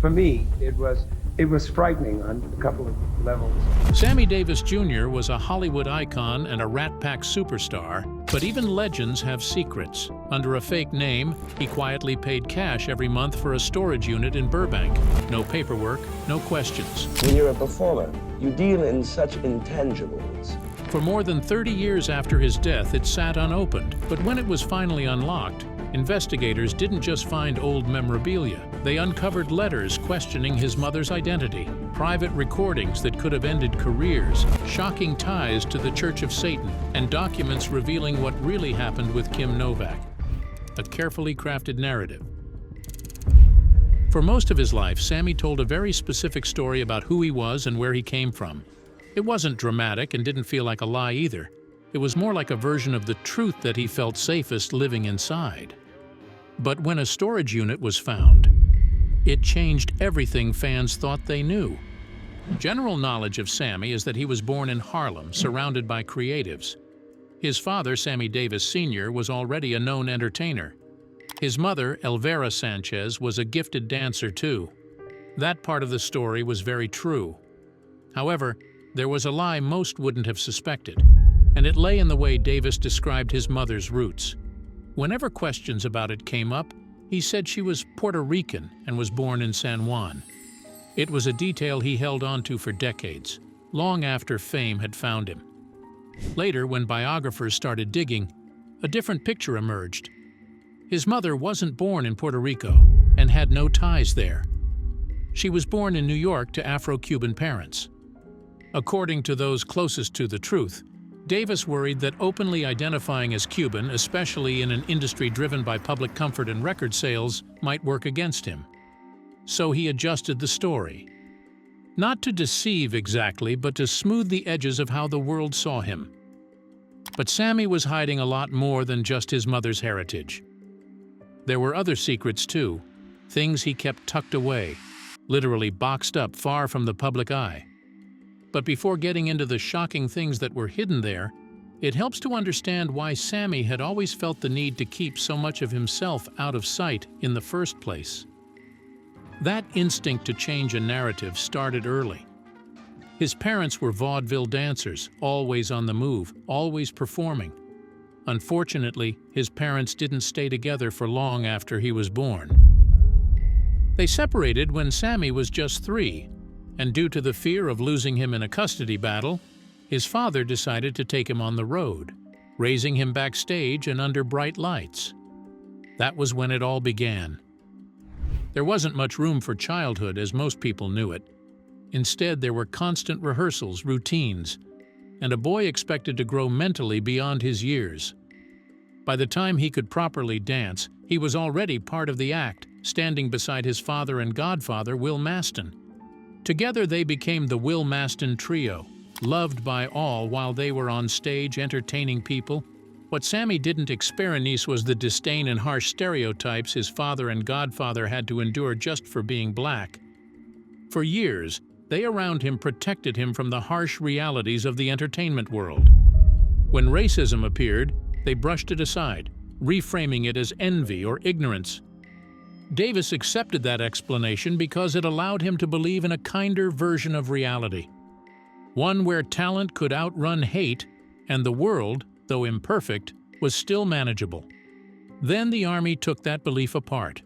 for me, it was frightening on a couple of levels. Sammy Davis Jr. was a Hollywood icon and a Rat Pack superstar, but even legends have secrets. Under a fake name, he quietly paid cash every month for a storage unit in Burbank. No paperwork, no questions. When you're a performer, you deal in such intangibles. For more than 30 years after his death, it sat unopened, but when it was finally unlocked, investigators didn't just find old memorabilia. They uncovered letters questioning his mother's identity, private recordings that could have ended careers, shocking ties to the Church of Satan, and documents revealing what really happened with Kim Novak. A carefully crafted narrative. For most of his life, Sammy told a very specific story about who he was and where he came from. It wasn't dramatic and didn't feel like a lie either. It was more like a version of the truth that he felt safest living inside. But when a storage unit was found, it changed everything fans thought they knew. General knowledge of Sammy is that he was born in Harlem, surrounded by creatives. His father, Sammy Davis Sr., was already a known entertainer. His mother, Elvira Sanchez, was a gifted dancer too. That part of the story was very true. However, there was a lie most wouldn't have suspected, and it lay in the way Davis described his mother's roots. Whenever questions about it came up, he said she was Puerto Rican and was born in San Juan. It was a detail he held on to for decades, long after fame had found him. Later, when biographers started digging, a different picture emerged. His mother wasn't born in Puerto Rico and had no ties there. She was born in New York to Afro-Cuban parents. According to those closest to the truth, Davis worried that openly identifying as Cuban, especially in an industry driven by public comfort and record sales, might work against him. So he adjusted the story. Not to deceive exactly, but to smooth the edges of how the world saw him. But Sammy was hiding a lot more than just his mother's heritage. There were other secrets too, things he kept tucked away, literally boxed up far from the public eye. But before getting into the shocking things that were hidden there, it helps to understand why Sammy had always felt the need to keep so much of himself out of sight in the first place. That instinct to change a narrative started early. His parents were vaudeville dancers, always on the move, always performing. Unfortunately, his parents didn't stay together for long after he was born. They separated when Sammy was just 3. And due to the fear of losing him in a custody battle, his father decided to take him on the road, raising him backstage and under bright lights. That was when it all began. There wasn't much room for childhood as most people knew it. Instead, there were constant rehearsals, routines, and a boy expected to grow mentally beyond his years. By the time he could properly dance, he was already part of the act, standing beside his father and godfather, Will Maston. Together they became the Will Maston Trio, loved by all while they were on stage entertaining people. What Sammy didn't experience was the disdain and harsh stereotypes his father and godfather had to endure just for being black. For years, they around him protected him from the harsh realities of the entertainment world. When racism appeared, they brushed it aside, reframing it as envy or ignorance. Davis accepted that explanation because it allowed him to believe in a kinder version of reality. One where talent could outrun hate, and the world, though imperfect, was still manageable. Then the Army took that belief apart.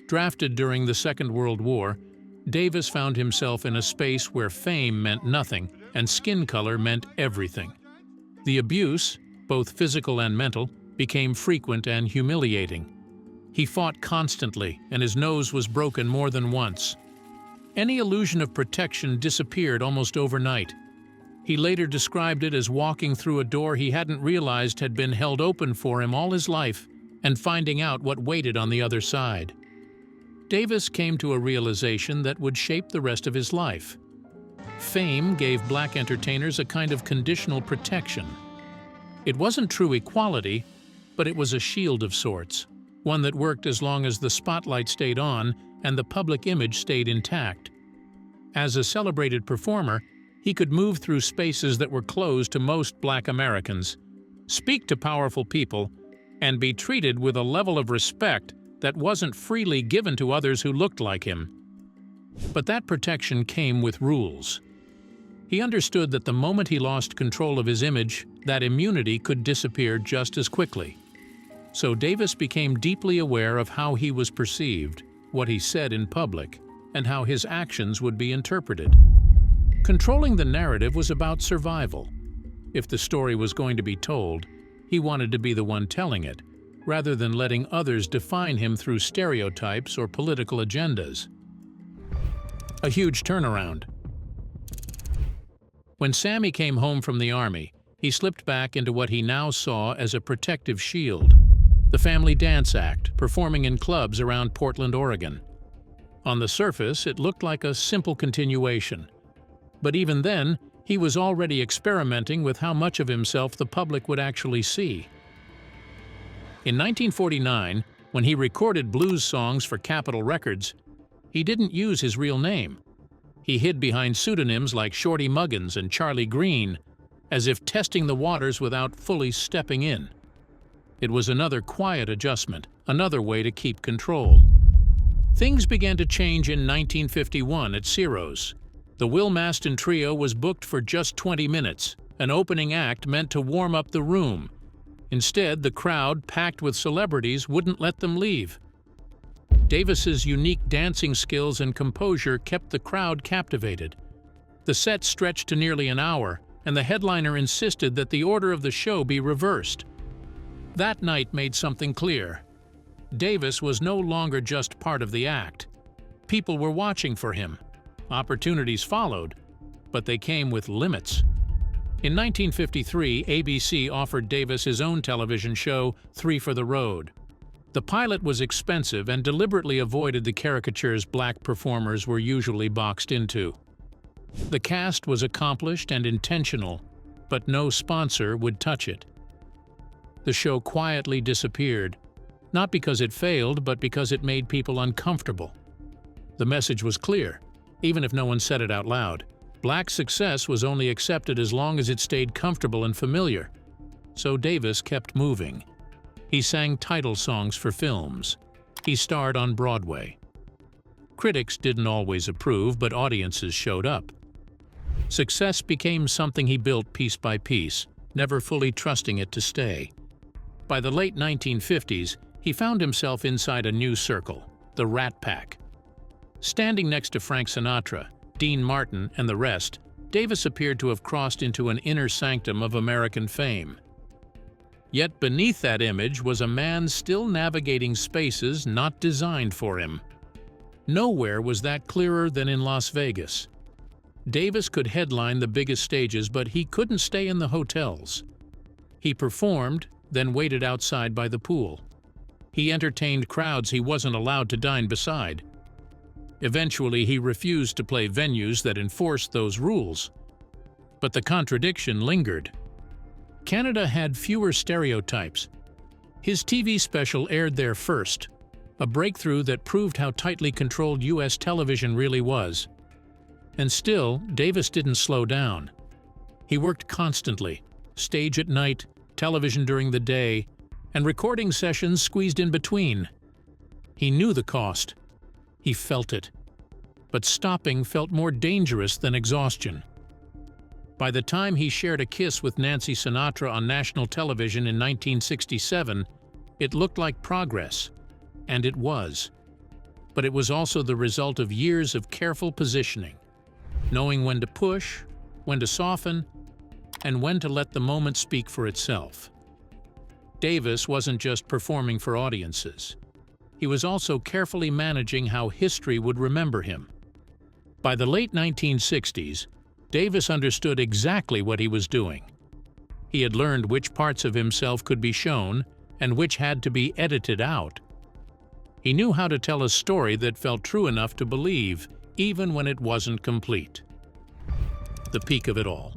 Drafted during the Second World War, Davis found himself in a space where fame meant nothing and skin color meant everything. The abuse, both physical and mental, became frequent and humiliating. He fought constantly, and his nose was broken more than once. Any illusion of protection disappeared almost overnight. He later described it as walking through a door he hadn't realized had been held open for him all his life and finding out what waited on the other side. Davis came to a realization that would shape the rest of his life. Fame gave black entertainers a kind of conditional protection. It wasn't true equality, but it was a shield of sorts. One that worked as long as the spotlight stayed on and the public image stayed intact. As a celebrated performer, he could move through spaces that were closed to most black Americans, speak to powerful people, and be treated with a level of respect that wasn't freely given to others who looked like him. But that protection came with rules. He understood that the moment he lost control of his image, that immunity could disappear just as quickly. So Davis became deeply aware of how he was perceived, what he said in public, and how his actions would be interpreted. Controlling the narrative was about survival. If the story was going to be told, he wanted to be the one telling it, rather than letting others define him through stereotypes or political agendas. A huge turnaround. When Sammy came home from the Army, he slipped back into what he now saw as a protective shield. The family dance act, performing in clubs around Portland, Oregon. On the surface, it looked like a simple continuation. But even then, he was already experimenting with how much of himself the public would actually see. In 1949, when he recorded blues songs for Capitol Records, he didn't use his real name. He hid behind pseudonyms like Shorty Muggins and Charlie Green, as if testing the waters without fully stepping in. It was another quiet adjustment, another way to keep control. Things began to change in 1951 at Ciro's. The Will Maston Trio was booked for just 20 minutes, an opening act meant to warm up the room. Instead, the crowd, packed with celebrities, wouldn't let them leave. Davis's unique dancing skills and composure kept the crowd captivated. The set stretched to nearly an hour, and the headliner insisted that the order of the show be reversed. That night made something clear. Davis was no longer just part of the act. People were watching for him. Opportunities followed, but they came with limits. In 1953, ABC offered Davis his own television show, 3 for the Road. The pilot was expensive and deliberately avoided the caricatures black performers were usually boxed into. The cast was accomplished and intentional, but no sponsor would touch it. The show quietly disappeared, not because it failed, but because it made people uncomfortable. The message was clear, even if no one said it out loud. Black success was only accepted as long as it stayed comfortable and familiar. So Davis kept moving. He sang title songs for films. He starred on Broadway. Critics didn't always approve, but audiences showed up. Success became something he built piece by piece, never fully trusting it to stay. By the late 1950s, he found himself inside a new circle, the Rat Pack. Standing next to Frank Sinatra, Dean Martin, and the rest, Davis appeared to have crossed into an inner sanctum of American fame. Yet beneath that image was a man still navigating spaces not designed for him. Nowhere was that clearer than in Las Vegas. Davis could headline the biggest stages, but he couldn't stay in the hotels. He performed, then waited outside by the pool. He entertained crowds he wasn't allowed to dine beside. Eventually, he refused to play venues that enforced those rules. But the contradiction lingered. Canada had fewer stereotypes. His TV special aired there first, a breakthrough that proved how tightly controlled U.S. television really was. And still, Davis didn't slow down. He worked constantly, stage at night, television during the day, and recording sessions squeezed in between. He knew the cost. He felt it. But stopping felt more dangerous than exhaustion. By the time he shared a kiss with Nancy Sinatra on national television in 1967, it looked like progress. And it was. But it was also the result of years of careful positioning, knowing when to push, when to soften, and when to let the moment speak for itself. Davis wasn't just performing for audiences. He was also carefully managing how history would remember him. By the late 1960s, Davis understood exactly what he was doing. He had learned which parts of himself could be shown and which had to be edited out. He knew how to tell a story that felt true enough to believe, even when it wasn't complete. The peak of it all.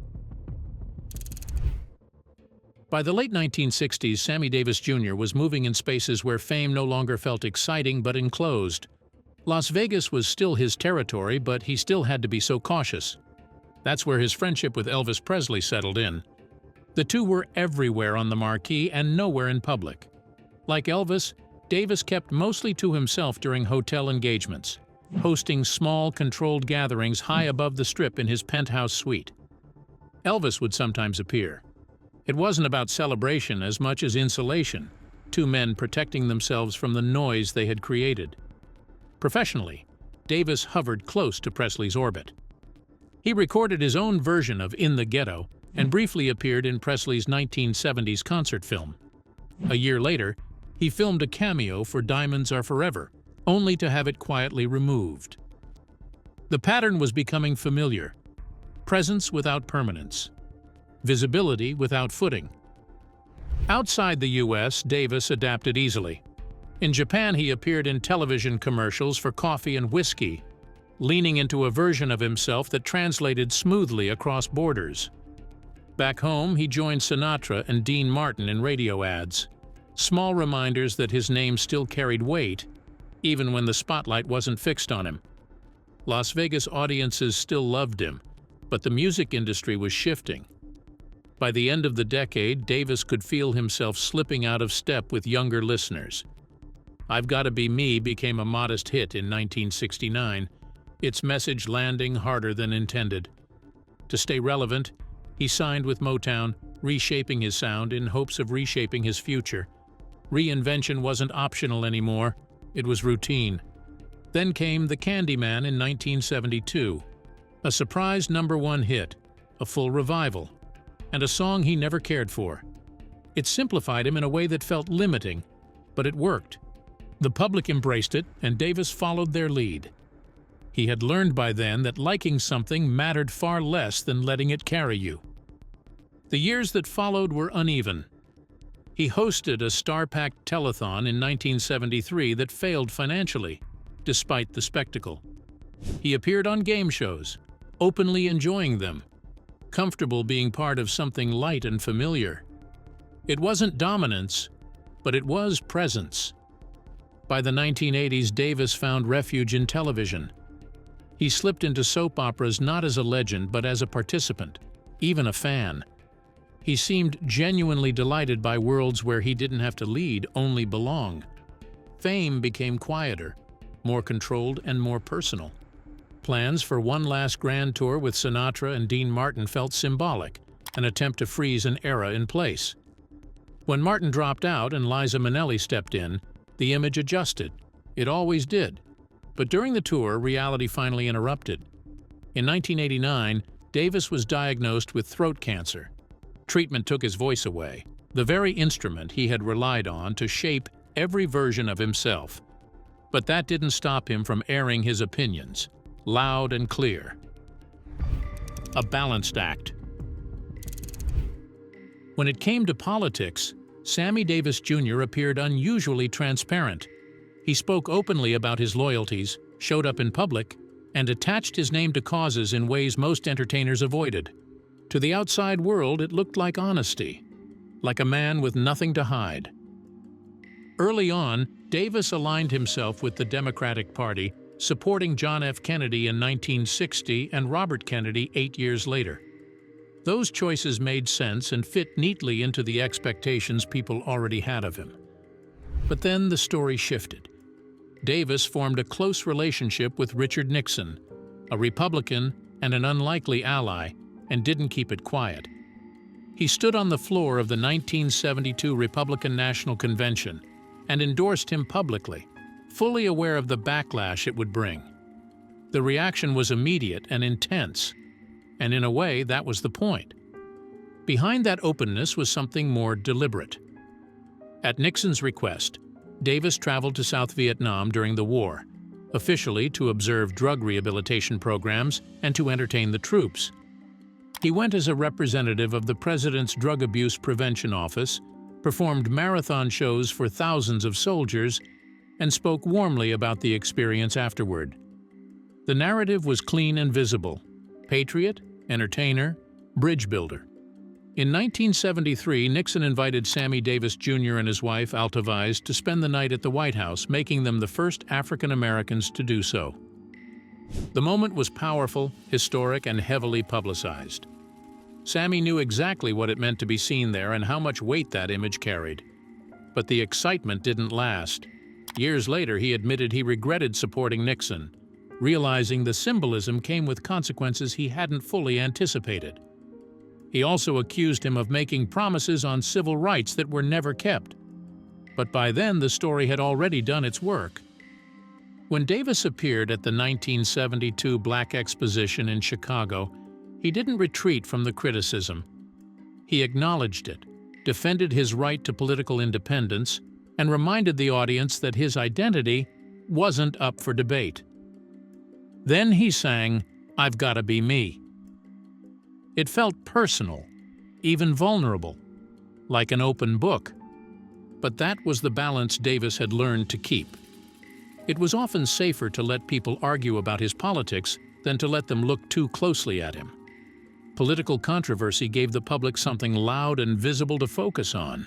By the late 1960s, Sammy Davis Jr. was moving in spaces where fame no longer felt exciting but enclosed. Las Vegas was still his territory, but he still had to be so cautious. That's where his friendship with Elvis Presley settled in. The two were everywhere on the marquee and nowhere in public. Like Elvis, Davis kept mostly to himself during hotel engagements. hosting small, controlled gatherings high above the Strip in his penthouse suite. Elvis would sometimes appear. It wasn't about celebration as much as insulation, two men protecting themselves from the noise they had created. Professionally, Davis hovered close to Presley's orbit. He recorded his own version of In the Ghetto and briefly appeared in Presley's 1970s concert film. A year later, he filmed a cameo for Diamonds Are Forever, only to have it quietly removed. The pattern was becoming familiar: presence without permanence, visibility without footing. Outside the US, Davis adapted easily. In Japan, he appeared in television commercials for coffee and whiskey, leaning into a version of himself that translated smoothly across borders. Back home, he joined Sinatra and Dean Martin in radio ads, small reminders that his name still carried weight, even when the spotlight wasn't fixed on him. Las Vegas audiences still loved him, but the music industry was shifting. By the end of the decade, Davis could feel himself slipping out of step with younger listeners. I've Gotta Be Me became a modest hit in 1969, its message landing harder than intended. To stay relevant, he signed with Motown, reshaping his sound in hopes of reshaping his future. Reinvention wasn't optional anymore, it was routine. Then came The Candyman in 1972, a surprise #1 hit, a full revival, and a song he never cared for. It simplified him in a way that felt limiting, but it worked. The public embraced it, and Davis followed their lead. He had learned by then that liking something mattered far less than letting it carry you. The years that followed were uneven. He hosted a star-packed telethon in 1973 that failed financially, despite the spectacle. He appeared on game shows, openly enjoying them, comfortable being part of something light and familiar. It wasn't dominance, but it was presence. By the 1980s, Davis found refuge in television. He slipped into soap operas not as a legend, but as a participant, even a fan. He seemed genuinely delighted by worlds where he didn't have to lead, only belong. Fame became quieter, more controlled and more personal. Plans for one last grand tour with Sinatra and Dean Martin felt symbolic, an attempt to freeze an era in place. When Martin dropped out and Liza Minnelli stepped in, the image adjusted. It always did. But during the tour, reality finally interrupted. In 1989, Davis was diagnosed with throat cancer. Treatment took his voice away, the very instrument he had relied on to shape every version of himself. But that didn't stop him from airing his opinions, loud and clear. A balanced act. When it came to politics, Sammy Davis Jr. appeared unusually transparent. He spoke openly about his loyalties, showed up in public, and attached his name to causes in ways most entertainers avoided. To the outside world, it looked like honesty, like a man with nothing to hide. Early on, Davis aligned himself with the Democratic Party, supporting John F. Kennedy in 1960 and Robert Kennedy 8 years later. Those choices made sense and fit neatly into the expectations people already had of him. But then the story shifted. Davis formed a close relationship with Richard Nixon, a Republican and an unlikely ally, and didn't keep it quiet. He stood on the floor of the 1972 Republican National Convention and endorsed him publicly, fully aware of the backlash it would bring. The reaction was immediate and intense, and in a way that was the point. Behind that openness was something more deliberate. At Nixon's request, Davis traveled to South Vietnam during the war, officially to observe drug rehabilitation programs and to entertain the troops. He went as a representative of the President's Drug Abuse Prevention Office, performed marathon shows for thousands of soldiers, and spoke warmly about the experience afterward. The narrative was clean and visible: patriot, entertainer, bridge builder. In 1973, Nixon invited Sammy Davis Jr. and his wife, Altavise, to spend the night at the White House, making them the first African Americans to do so. The moment was powerful, historic, and heavily publicized. Sammy knew exactly what it meant to be seen there and how much weight that image carried. But the excitement didn't last. Years later, he admitted he regretted supporting Nixon, realizing the symbolism came with consequences he hadn't fully anticipated. He also accused him of making promises on civil rights that were never kept. But by then, the story had already done its work. When Davis appeared at the 1972 Black Exposition in Chicago, he didn't retreat from the criticism. He acknowledged it, defended his right to political independence, and reminded the audience that his identity wasn't up for debate. Then he sang, "I've Gotta Be Me." It felt personal, even vulnerable, like an open book. But that was the balance Davis had learned to keep. It was often safer to let people argue about his politics than to let them look too closely at him. Political controversy gave the public something loud and visible to focus on,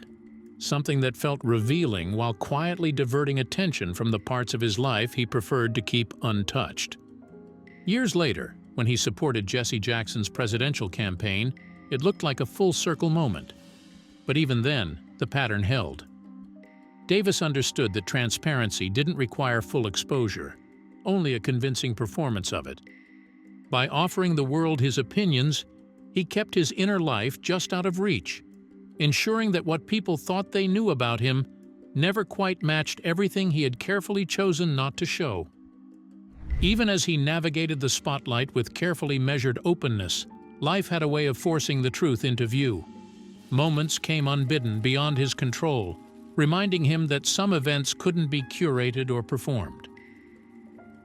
something that felt revealing while quietly diverting attention from the parts of his life he preferred to keep untouched. Years later, when he supported Jesse Jackson's presidential campaign, it looked like a full-circle moment. But even then, the pattern held. Davis understood that transparency didn't require full exposure, only a convincing performance of it. By offering the world his opinions, he kept his inner life just out of reach, ensuring that what people thought they knew about him never quite matched everything he had carefully chosen not to show. Even as he navigated the spotlight with carefully measured openness, life had a way of forcing the truth into view. Moments came unbidden beyond his control, reminding him that some events couldn't be curated or performed.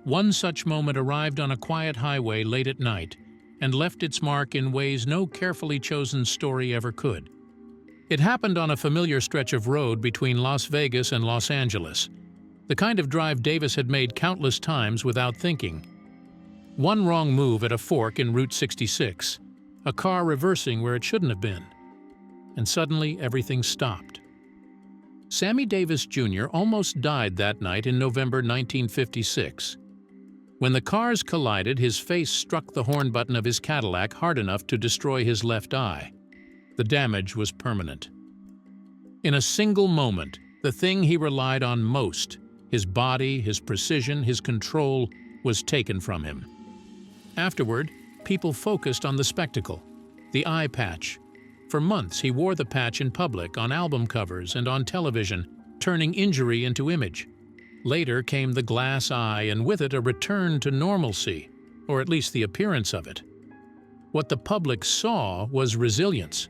One such moment arrived on a quiet highway late at night and left its mark in ways no carefully chosen story ever could. It happened on a familiar stretch of road between Las Vegas and Los Angeles, the kind of drive Davis had made countless times without thinking. One wrong move at a fork in Route 66, a car reversing where it shouldn't have been, and suddenly everything stopped. Sammy Davis Jr. almost died that night in November 1956. When the cars collided, his face struck the horn button of his Cadillac hard enough to destroy his left eye. The damage was permanent. In a single moment, the thing he relied on most, his body, his precision, his control, was taken from him. Afterward, people focused on the spectacle, the eye patch. For months, he wore the patch in public, on album covers and on television, turning injury into image. Later came the glass eye, and with it a return to normalcy, or at least the appearance of it. What the public saw was resilience.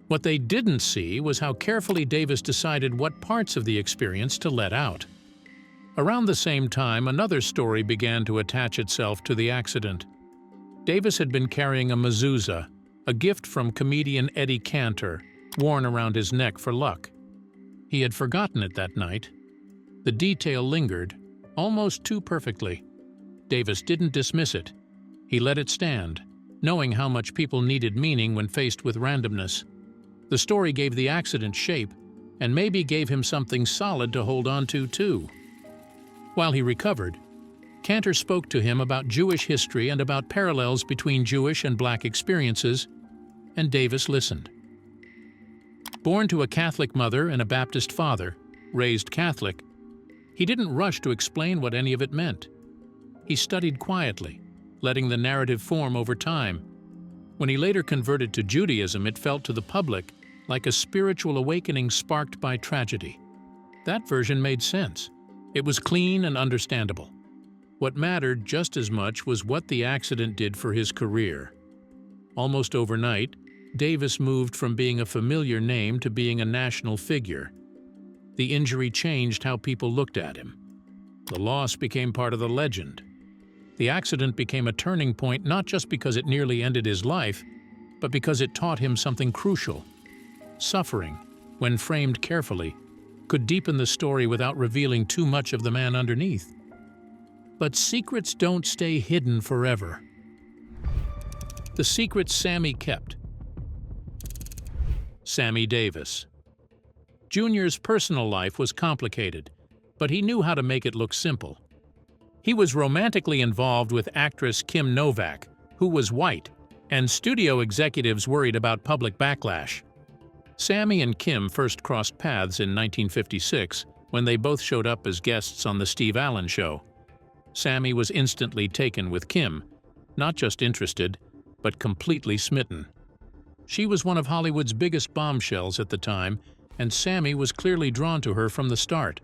What they didn't see was how carefully Davis decided what parts of the experience to let out. Around the same time, another story began to attach itself to the accident. Davis had been carrying a mezuzah, a gift from comedian Eddie Cantor, worn around his neck for luck. He had forgotten it that night. The detail lingered, almost too perfectly. Davis didn't dismiss it. He let it stand, knowing how much people needed meaning when faced with randomness. The story gave the accident shape, and maybe gave him something solid to hold on to, too. While he recovered, Cantor spoke to him about Jewish history and about parallels between Jewish and Black experiences, and Davis listened. Born to a Catholic mother and a Baptist father, raised Catholic, he didn't rush to explain what any of it meant. He studied quietly, letting the narrative form over time. When he later converted to Judaism, it felt to the public like a spiritual awakening sparked by tragedy. That version made sense. It was clean and understandable. What mattered just as much was what the accident did for his career. Almost overnight, Davis moved from being a familiar name to being a national figure. The injury changed how people looked at him. The loss became part of the legend. The accident became a turning point not just because it nearly ended his life, but because it taught him something crucial. Suffering, when framed carefully, could deepen the story without revealing too much of the man underneath. But secrets don't stay hidden forever. The secret Sammy kept. Sammy Davis Jr.'s personal life was complicated, but he knew how to make it look simple. He was romantically involved with actress Kim Novak, who was white, and studio executives worried about public backlash. Sammy and Kim first crossed paths in 1956 when they both showed up as guests on The Steve Allen Show. Sammy was instantly taken with Kim, not just interested, but completely smitten. She was one of Hollywood's biggest bombshells at the time, and Sammy was clearly drawn to her from the start.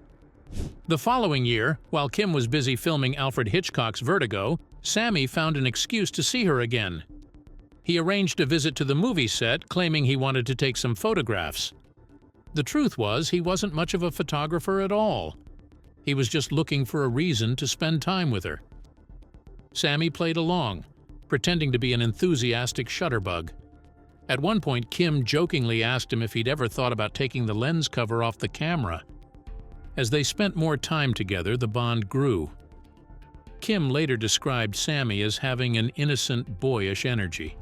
The following year, while Kim was busy filming Alfred Hitchcock's Vertigo, Sammy found an excuse to see her again. He arranged a visit to the movie set, claiming he wanted to take some photographs. The truth was, he wasn't much of a photographer at all. He was just looking for a reason to spend time with her. Sammy played along, pretending to be an enthusiastic shutterbug. At one point, Kim jokingly asked him if he'd ever thought about taking the lens cover off the camera. As they spent more time together, the bond grew. Kim later described Sammy as having an innocent, boyish energy.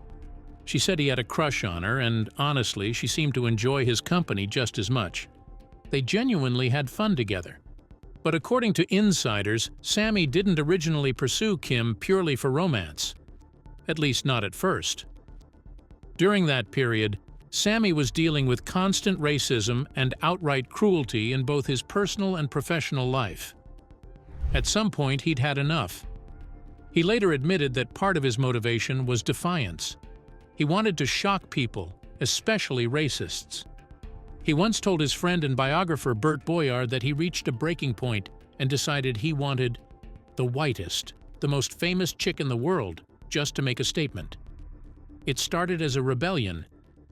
She said he had a crush on her, and honestly, she seemed to enjoy his company just as much. They genuinely had fun together. But according to insiders, Sammy didn't originally pursue Kim purely for romance. At least not at first. During that period, Sammy was dealing with constant racism and outright cruelty in both his personal and professional life. At some point, he'd had enough. He later admitted that part of his motivation was defiance. He wanted to shock people, especially racists. He once told his friend and biographer Burt Boyard that he reached a breaking point and decided he wanted the whitest, the most famous chick in the world, just to make a statement. It started as a rebellion,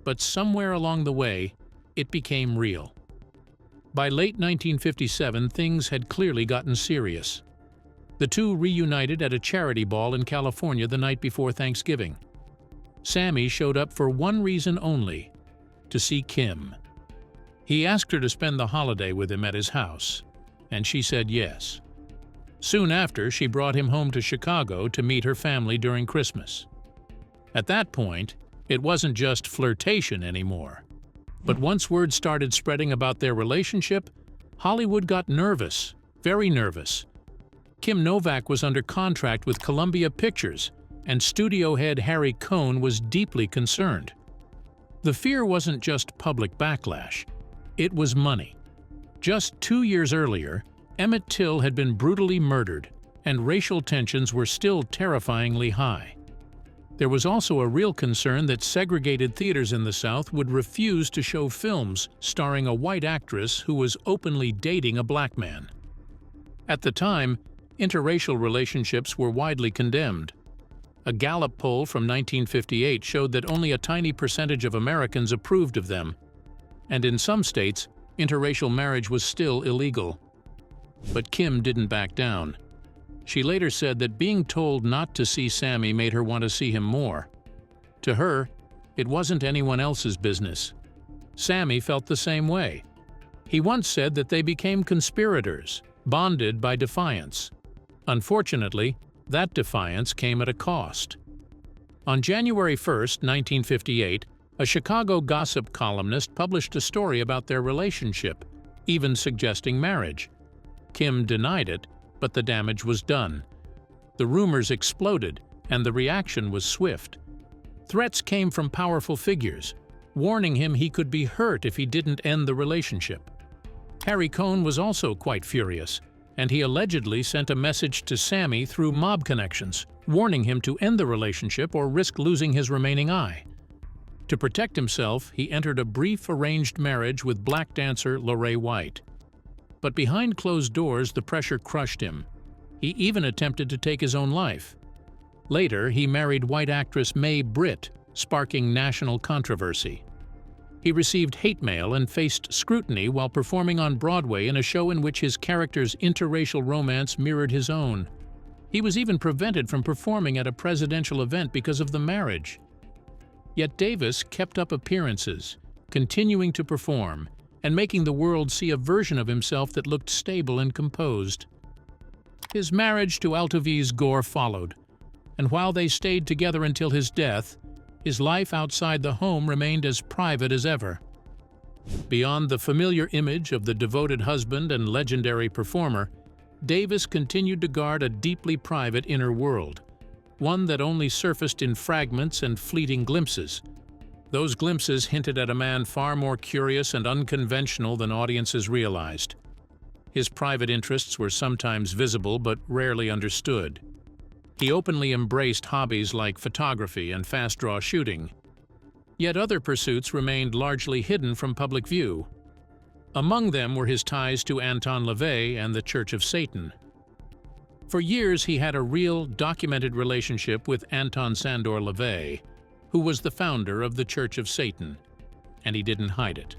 but somewhere along the way, it became real. By late 1957, things had clearly gotten serious. The two reunited at a charity ball in California the night before Thanksgiving. Sammy showed up for one reason only: to see Kim. He asked her to spend the holiday with him at his house, and she said yes. Soon after, she brought him home to Chicago to meet her family during Christmas. At that point, it wasn't just flirtation anymore. But once word started spreading about their relationship, Hollywood got nervous, very nervous. Kim Novak was under contract with Columbia Pictures, and studio head Harry Cohn was deeply concerned. The fear wasn't just public backlash. It was money. Just 2 years earlier, Emmett Till had been brutally murdered, and racial tensions were still terrifyingly high. There was also a real concern that segregated theaters in the South would refuse to show films starring a white actress who was openly dating a black man. At the time, interracial relationships were widely condemned. A Gallup poll from 1958 showed that only a tiny percentage of Americans approved of them, and in some states, interracial marriage was still illegal. But Kim didn't back down. She later said that being told not to see Sammy made her want to see him more. To her, it wasn't anyone else's business. Sammy felt the same way. He once said that they became conspirators, bonded by defiance. Unfortunately, that defiance came at a cost. On January 1, 1958, a Chicago gossip columnist published a story about their relationship, even suggesting marriage. Kim denied it, but the damage was done. The rumors exploded, and the reaction was swift. Threats came from powerful figures, warning him he could be hurt if he didn't end the relationship. Harry Cohn was also quite furious, and he allegedly sent a message to Sammy through mob connections, warning him to end the relationship or risk losing his remaining eye. To protect himself, he entered a brief arranged marriage with black dancer Lorraine White. But behind closed doors, the pressure crushed him. He even attempted to take his own life. Later, he married white actress Mae Britt, sparking national controversy. He received hate mail and faced scrutiny while performing on Broadway in a show in which his character's interracial romance mirrored his own. He was even prevented from performing at a presidential event because of the marriage. Yet Davis kept up appearances, continuing to perform, and making the world see a version of himself that looked stable and composed. His marriage to Altovise Gore followed, and while they stayed together until his death, his life outside the home remained as private as ever. Beyond the familiar image of the devoted husband and legendary performer, Davis continued to guard a deeply private inner world, one that only surfaced in fragments and fleeting glimpses. Those glimpses hinted at a man far more curious and unconventional than audiences realized. His private interests were sometimes visible but rarely understood. He openly embraced hobbies like photography and fast-draw shooting. Yet other pursuits remained largely hidden from public view. Among them were his ties to Anton LaVey and the Church of Satan. For years, he had a real, documented relationship with Anton Sandor LaVey, who was the founder of the Church of Satan, and he didn't hide it.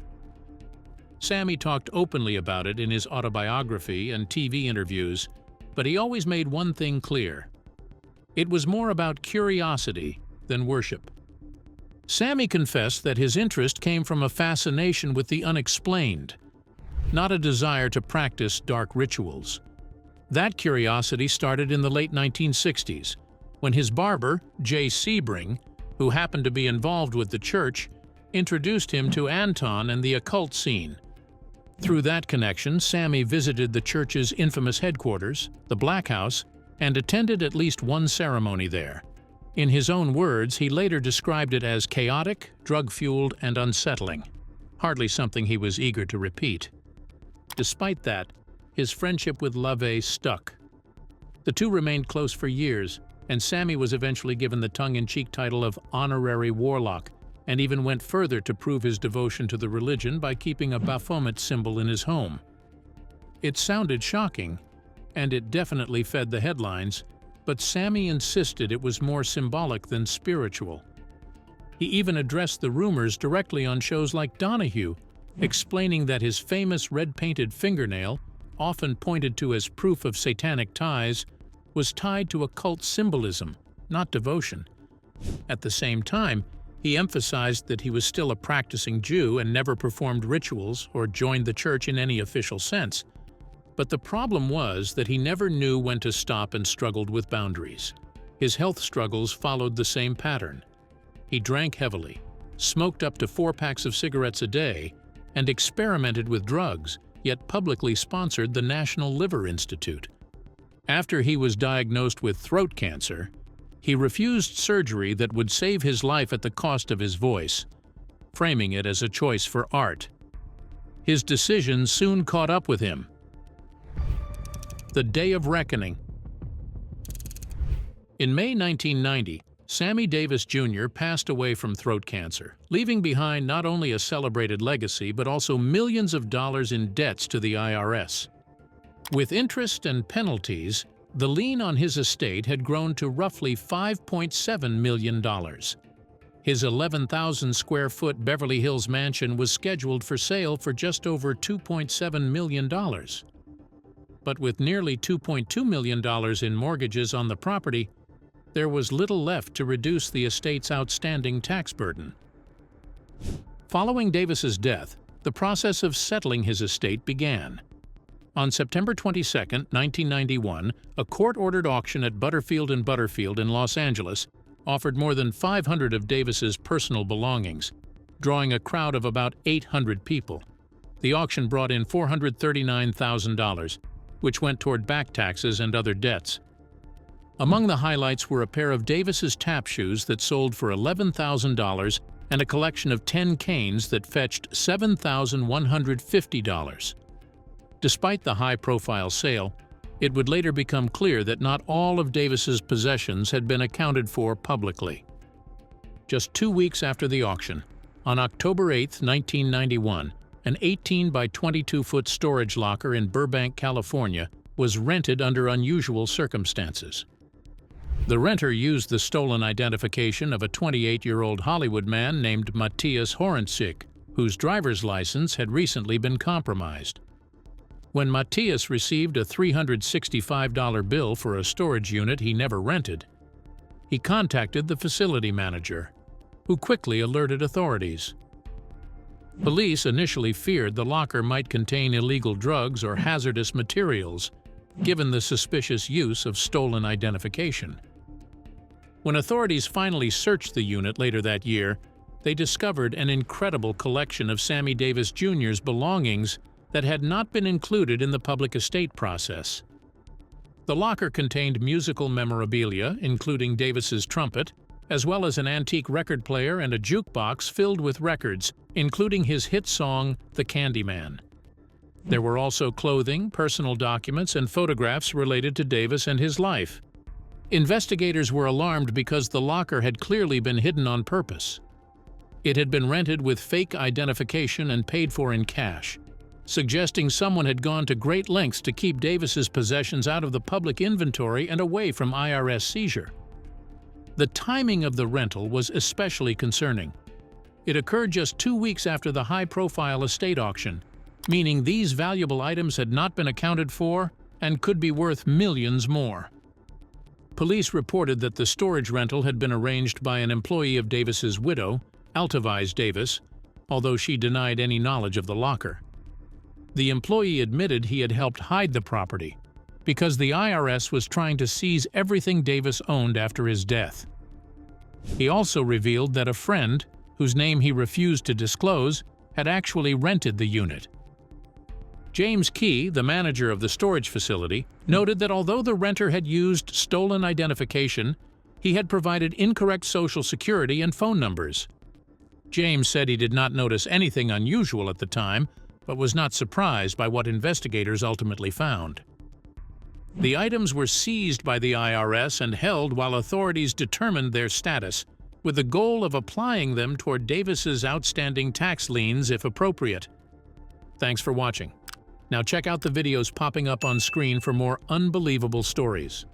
Sammy talked openly about it in his autobiography and TV interviews, but he always made one thing clear. It was more about curiosity than worship. Sammy confessed that his interest came from a fascination with the unexplained, not a desire to practice dark rituals. That curiosity started in the late 1960s, when his barber, Jay Sebring, who happened to be involved with the church, introduced him to Anton and the occult scene. Through that connection, Sammy visited the church's infamous headquarters, the Black House, and attended at least one ceremony there. In his own words, he later described it as chaotic, drug-fueled, and unsettling, hardly something he was eager to repeat. Despite that, his friendship with LaVey stuck. The two remained close for years, and Sammy was eventually given the tongue-in-cheek title of Honorary Warlock, and even went further to prove his devotion to the religion by keeping a Baphomet symbol in his home. It sounded shocking, and it definitely fed the headlines, but Sammy insisted it was more symbolic than spiritual. He even addressed the rumors directly on shows like Donahue, explaining that his famous red-painted fingernail, often pointed to as proof of satanic ties, was tied to occult symbolism, not devotion. At the same time, he emphasized that he was still a practicing Jew and never performed rituals or joined the church in any official sense. But the problem was that he never knew when to stop and struggled with boundaries. His health struggles followed the same pattern. He drank heavily, smoked up to 4 packs of cigarettes a day, and experimented with drugs, yet publicly sponsored the National Liver Institute. After he was diagnosed with throat cancer, he refused surgery that would save his life at the cost of his voice, framing it as a choice for art. His decision soon caught up with him. The Day of Reckoning. In May 1990, Sammy Davis Jr. passed away from throat cancer, leaving behind not only a celebrated legacy but also millions of dollars in debts to the IRS. With interest and penalties, the lien on his estate had grown to roughly $5.7 million. His 11,000-square-foot Beverly Hills mansion was scheduled for sale for just over $2.7 million. But with nearly $2.2 million in mortgages on the property, there was little left to reduce the estate's outstanding tax burden. Following Davis's death, the process of settling his estate began. On September 22, 1991, a court-ordered auction at Butterfield & Butterfield in Los Angeles offered more than 500 of Davis's personal belongings, drawing a crowd of about 800 people. The auction brought in $439,000, which went toward back taxes and other debts. Among the highlights were a pair of Davis's tap shoes that sold for $11,000 and a collection of 10 canes that fetched $7,150. Despite the high-profile sale, it would later become clear that not all of Davis's possessions had been accounted for publicly. Just 2 weeks after the auction, on October 8, 1991, an 18 by 22-foot storage locker in Burbank, California, was rented under unusual circumstances. The renter used the stolen identification of a 28-year-old Hollywood man named Matthias Horancik, whose driver's license had recently been compromised. When Matthias received a $365 bill for a storage unit he never rented, he contacted the facility manager, who quickly alerted authorities. Police initially feared the locker might contain illegal drugs or hazardous materials, given the suspicious use of stolen identification. When authorities finally searched the unit later that year, they discovered an incredible collection of Sammy Davis Jr.'s belongings that had not been included in the public estate process. The locker contained musical memorabilia, including Davis's trumpet, as well as an antique record player and a jukebox filled with records, including his hit song, The Candyman. There were also clothing, personal documents, and photographs related to Davis and his life. Investigators were alarmed because the locker had clearly been hidden on purpose. It had been rented with fake identification and paid for in cash, suggesting someone had gone to great lengths to keep Davis's possessions out of the public inventory and away from IRS seizure. The timing of the rental was especially concerning. It occurred just 2 weeks after the high-profile estate auction, meaning these valuable items had not been accounted for and could be worth millions more. Police reported that the storage rental had been arranged by an employee of Davis's widow, Altavise Davis, although she denied any knowledge of the locker. The employee admitted he had helped hide the property because the IRS was trying to seize everything Davis owned after his death. He also revealed that a friend, whose name he refused to disclose, had actually rented the unit. James Key, the manager of the storage facility, noted that although the renter had used stolen identification, he had provided incorrect social security and phone numbers. James said he did not notice anything unusual at the time, but was not surprised by what investigators ultimately found. The items were seized by the IRS and held while authorities determined their status, with the goal of applying them toward Davis's outstanding tax liens if appropriate. Thanks for watching. Now check out the videos popping up on screen for more unbelievable stories.